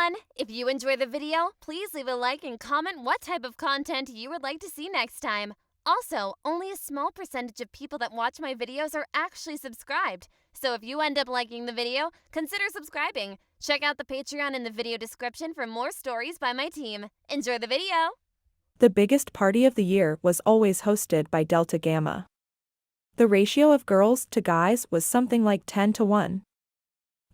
everyone! If you enjoy the video, please leave a like and comment what type of content you would like to see next time. Also, only a small percentage of people that watch my videos are actually subscribed. So if you end up liking the video, consider subscribing. Check out the Patreon in the video description for more stories by my team. Enjoy the video! The biggest party of the year was always hosted by Delta Gamma. The ratio of girls to guys was something like 10-1.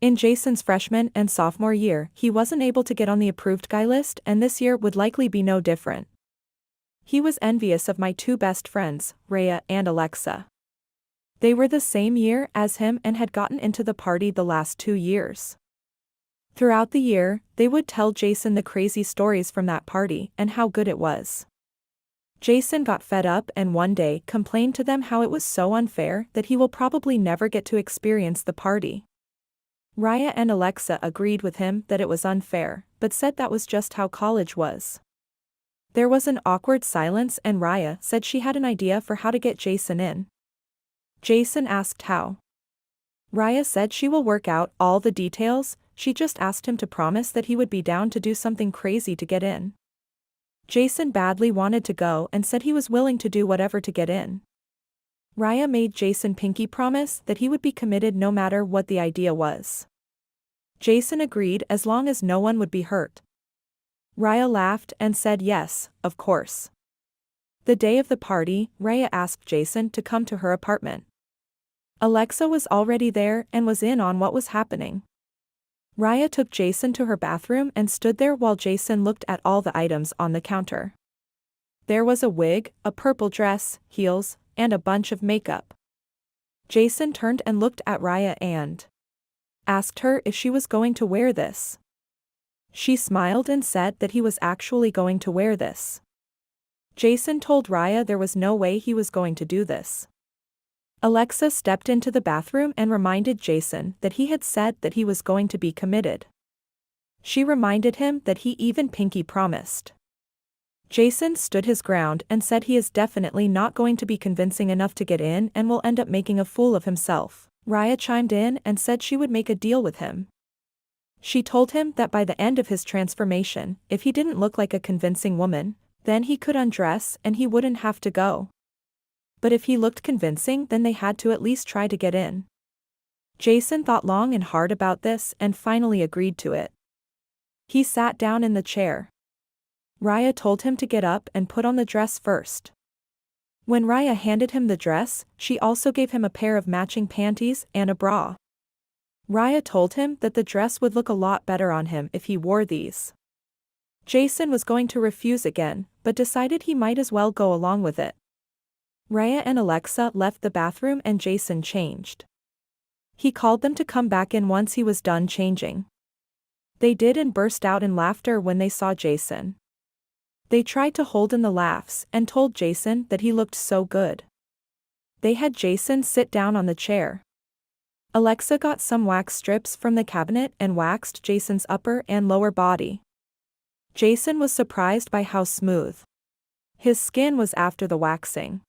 In Jason's freshman and sophomore year, he wasn't able to get on the approved guy list, and this year would likely be no different. He was envious of my two best friends, Rhea and Alexa. They were the same year as him and had gotten into the party the last 2 years. Throughout the year, they would tell Jason the crazy stories from that party and how good it was. Jason got fed up and one day complained to them how it was so unfair that he will probably never get to experience the party. Rhea and Alexa agreed with him that it was unfair, but said that was just how college was. There was an awkward silence and Rhea said she had an idea for how to get Jason in. Jason asked how. Rhea said she will work out all the details, she just asked him to promise that he would be down to do something crazy to get in. Jason badly wanted to go and said he was willing to do whatever to get in. Rhea made Jason pinky promise that he would be committed no matter what the idea was. Jason agreed as long as no one would be hurt. Rhea laughed and said yes, of course. The day of the party, Rhea asked Jason to come to her apartment. Alexa was already there and was in on what was happening. Rhea took Jason to her bathroom and stood there while Jason looked at all the items on the counter. There was a wig, a purple dress, heels, and a bunch of makeup. Jason turned and looked at Rhea and asked her if she was going to wear this. She smiled and said that he was actually going to wear this. Jason told Rhea there was no way he was going to do this. Alexa stepped into the bathroom and reminded Jason that he had said that he was going to be committed. She reminded him that he even pinky promised. Jason stood his ground and said he is definitely not going to be convincing enough to get in and will end up making a fool of himself. Rhea chimed in and said she would make a deal with him. She told him that by the end of his transformation, if he didn't look like a convincing woman, then he could undress and he wouldn't have to go. But if he looked convincing, then they had to at least try to get in. Jason thought long and hard about this and finally agreed to it. He sat down in the chair. Rhea told him to get up and put on the dress first. When Rhea handed him the dress, she also gave him a pair of matching panties and a bra. Rhea told him that the dress would look a lot better on him if he wore these. Jason was going to refuse again, but decided he might as well go along with it. Rhea and Alexa left the bathroom and Jason changed. He called them to come back in once he was done changing. They did and burst out in laughter when they saw Jason. They tried to hold in the laughs and told Jason that he looked so good. They had Jason sit down on the chair. Alexa got some wax strips from the cabinet and waxed Jason's upper and lower body. Jason was surprised by how smooth his skin was after the waxing.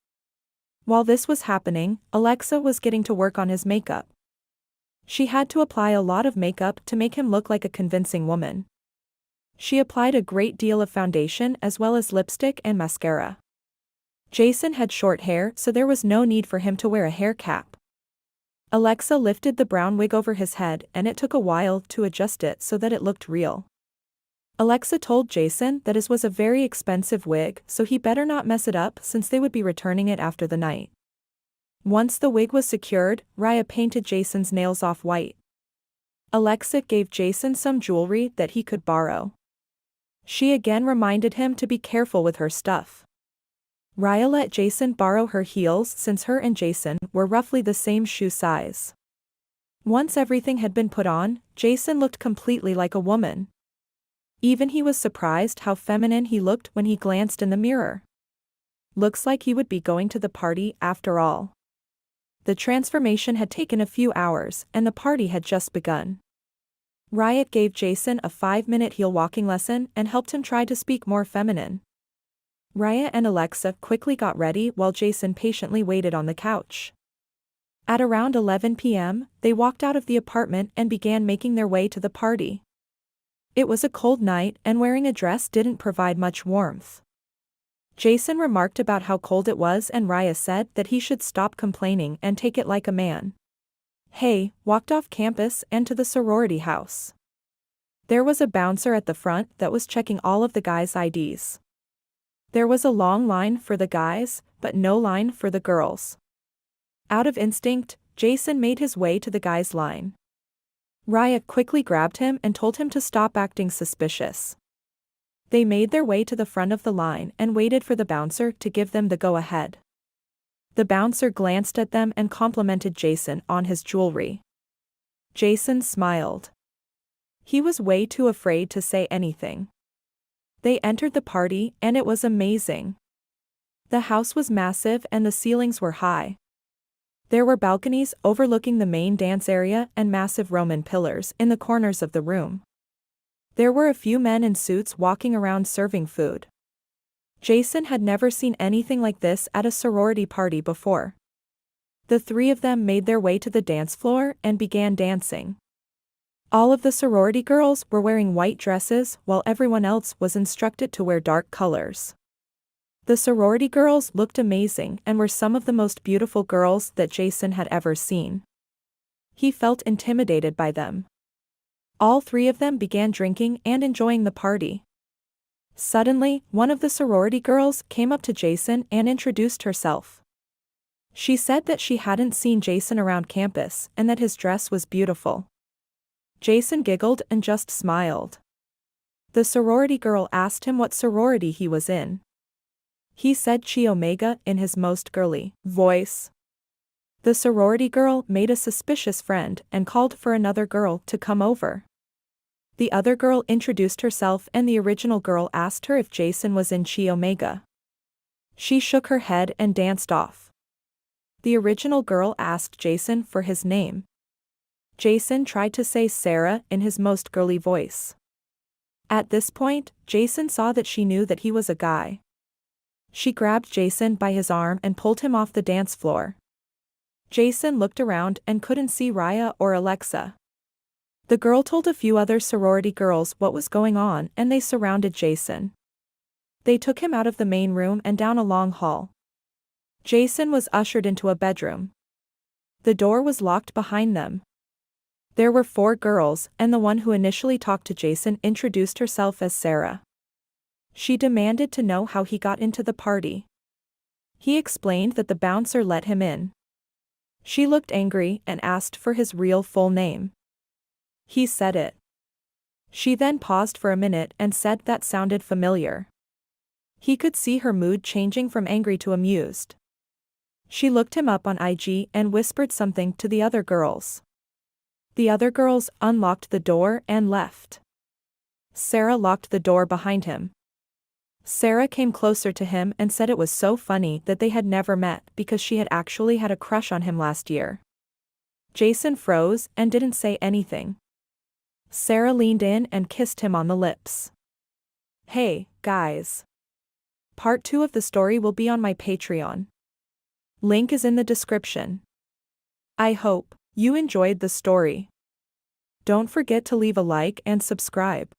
While this was happening, Alexa was getting to work on his makeup. She had to apply a lot of makeup to make him look like a convincing woman. She applied a great deal of foundation as well as lipstick and mascara. Jason had short hair, so there was no need for him to wear a hair cap. Alexa lifted the brown wig over his head and it took a while to adjust it so that it looked real. Alexa told Jason that his was a very expensive wig, so he better not mess it up since they would be returning it after the night. Once the wig was secured, Rhea painted Jason's nails off white. Alexa gave Jason some jewelry that he could borrow. She again reminded him to be careful with her stuff. Rhea let Jason borrow her heels since her and Jason were roughly the same shoe size. Once everything had been put on, Jason looked completely like a woman. Even he was surprised how feminine he looked when he glanced in the mirror. Looks like he would be going to the party after all. The transformation had taken a few hours and the party had just begun. Riot gave Jason a 5-minute heel walking lesson and helped him try to speak more feminine. Rhea and Alexa quickly got ready while Jason patiently waited on the couch. At around 11 p.m., they walked out of the apartment and began making their way to the party. It was a cold night and wearing a dress didn't provide much warmth. Jason remarked about how cold it was and Raya said that he should stop complaining and take it like a man. Hay walked off campus and to the sorority house. There was a bouncer at the front that was checking all of the guys' IDs. There was a long line for the guys, but no line for the girls. Out of instinct, Jason made his way to the guys' line. Raya quickly grabbed him and told him to stop acting suspicious. They made their way to the front of the line and waited for the bouncer to give them the go-ahead. The bouncer glanced at them and complimented Jason on his jewelry. Jason smiled. He was way too afraid to say anything. They entered the party and it was amazing. The house was massive and the ceilings were high. There were balconies overlooking the main dance area and massive Roman pillars in the corners of the room. There were a few men in suits walking around serving food. Jason had never seen anything like this at a sorority party before. The three of them made their way to the dance floor and began dancing. All of the sorority girls were wearing white dresses while everyone else was instructed to wear dark colors. The sorority girls looked amazing and were some of the most beautiful girls that Jason had ever seen. He felt intimidated by them. All three of them began drinking and enjoying the party. Suddenly, one of the sorority girls came up to Jason and introduced herself. She said that she hadn't seen Jason around campus and that his dress was beautiful. Jason giggled and just smiled. The sorority girl asked him what sorority he was in. He said Chi Omega in his most girly voice. The sorority girl made a suspicious friend and called for another girl to come over. The other girl introduced herself and the original girl asked her if Jason was in Chi Omega. She shook her head and danced off. The original girl asked Jason for his name. Jason tried to say Sarah in his most girly voice. At this point, Jason saw that she knew that he was a guy. She grabbed Jason by his arm and pulled him off the dance floor. Jason looked around and couldn't see Raya or Alexa. The girl told a few other sorority girls what was going on and they surrounded Jason. They took him out of the main room and down a long hall. Jason was ushered into a bedroom. The door was locked behind them. There were 4 girls and the one who initially talked to Jason introduced herself as Sarah. She demanded to know how he got into the party. He explained that the bouncer let him in. She looked angry and asked for his real full name. He said it. She then paused for a minute and said that sounded familiar. He could see her mood changing from angry to amused. She looked him up on IG and whispered something to the other girls. The other girls unlocked the door and left. Sarah locked the door behind him. Sarah came closer to him and said it was so funny that they had never met because she had actually had a crush on him last year. Jason froze and didn't say anything. Sarah leaned in and kissed him on the lips. Hey, guys. Part 2 of the story will be on my Patreon. Link is in the description. I hope you enjoyed the story. Don't forget to leave a like and subscribe.